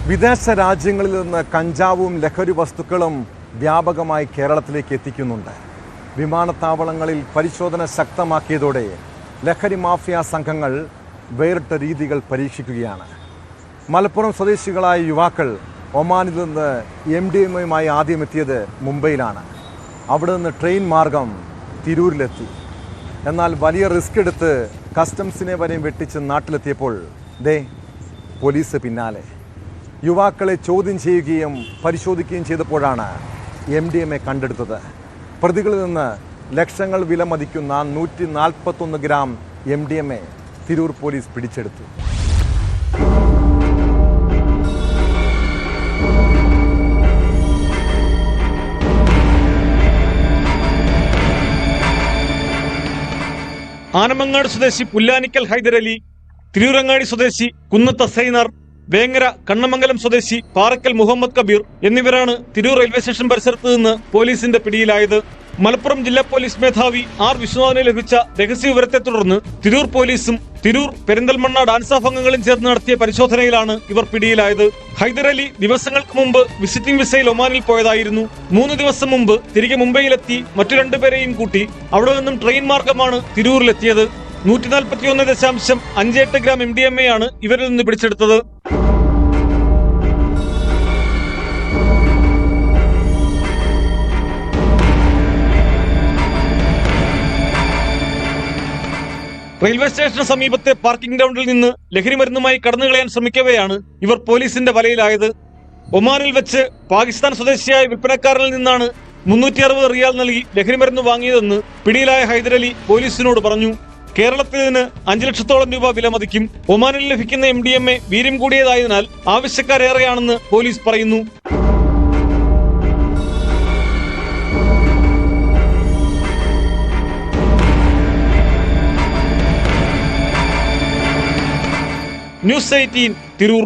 വിദേശ രാജ്യങ്ങളിൽ നിന്ന് കഞ്ചാവും ലഹരി വസ്തുക്കളും വ്യാപകമായി കേരളത്തിലേക്ക് എത്തിക്കുന്നുണ്ട്. വിമാനത്താവളങ്ങളിൽ പരിശോധന ശക്തമാക്കിയതോടെ ലഹരി മാഫിയ സംഘങ്ങൾ വേറിട്ട രീതികൾ പരീക്ഷിക്കുകയാണ്. മലപ്പുറം സ്വദേശികളായ യുവാക്കൾ ഒമാനിൽ നിന്ന് MDMAയുമായി ആദ്യം എത്തിയത് മുംബൈയിലാണ്. അവിടെ നിന്ന് ട്രെയിൻ മാർഗം തിരൂരിലെത്തി. എന്നാൽ വലിയ റിസ്ക് എടുത്ത് കസ്റ്റംസിനെ വരെയും വെട്ടിച്ച് നാട്ടിലെത്തിയപ്പോൾ പോലീസ് പിന്നാലെ. യുവാക്കളെ ചോദ്യം ചെയ്യുകയും പരിശോധിക്കുകയും ചെയ്തപ്പോഴാണ് MDMA കണ്ടെടുത്തത്. പ്രതികളിൽ നിന്ന് ലക്ഷങ്ങൾ വില മതിക്കുന്ന 141 ഗ്രാം MDMA തിരൂർ പോലീസ് പിടിച്ചെടുത്തു. ആനമങ്ങാട് സ്വദേശി പുല്ലാനിക്കൽ ഹൈദരലി, തിരൂരങ്ങാടി സ്വദേശി കുന്നത്ത് സൈനാർ, വേങ്ങര കണ്ണമംഗലം സ്വദേശി പാറക്കൽ മുഹമ്മദ് കബീർ എന്നിവരാണ് തിരൂർ റെയിൽവേ സ്റ്റേഷൻ പരിസരത്ത് നിന്ന് പോലീസിന്റെ പിടിയിലായത്. മലപ്പുറം ജില്ലാ പോലീസ് മേധാവി R. വിശ്വനാഥിന് ലഭിച്ച രഹസ്യ വിവരത്തെ തുടർന്ന് തിരൂർ പോലീസും തിരൂർ പെരിന്തൽമണ്ണ ഡാൻസ് ഓഫ് അംഗങ്ങളും ചേർന്ന് നടത്തിയ പരിശോധനയിലാണ് ഇവർ പിടിയിലായത്. ഹൈദരലി ദിവസങ്ങൾക്ക് മുമ്പ് വിസിറ്റിംഗ് വിസയിൽ ഒമാനിൽ പോയതായിരുന്നു. 3 ദിവസം മുമ്പ് തിരികെ മുംബൈയിലെത്തി മറ്റു 2 പേരെയും കൂട്ടി അവിടെ നിന്നും ട്രെയിൻ മാർഗമാണ് തിരൂരിലെത്തിയത്. 141.58 ഗ്രാം MDMA ആണ് ഇവരിൽ നിന്ന് പിടിച്ചെടുത്തത്. റെയിൽവേ സ്റ്റേഷന് സമീപത്തെ പാർക്കിംഗ് ഗ്രൗണ്ടിൽ നിന്ന് ലഹരി മരുന്നുമായി കടന്നുകളയാൻ ശ്രമിക്കവെയാണ് ഇവർ പോലീസിന്റെ വലയിലായത്. ഒമാനിൽ വെച്ച് പാകിസ്ഥാൻ സ്വദേശിയായ വിൽപ്പനക്കാരനിൽ നിന്നാണ് 360 റിയാൽ നൽകി ലഹരി മരുന്ന് വാങ്ങിയതെന്ന് പിടിയിലായ ഹൈദരലി പോലീസിനോട് പറഞ്ഞു. കേരളത്തിൽ ഇതിന് 5 ലക്ഷത്തോളം രൂപ വില മതിക്കും. ഒമാനിൽ ലഭിക്കുന്ന MDMA വീര്യം കൂടിയതായതിനാൽ ആവശ്യക്കാരേറെയാണെന്ന് പോലീസ് പറയുന്നു. ന്യൂസ് 18 തിരൂർ.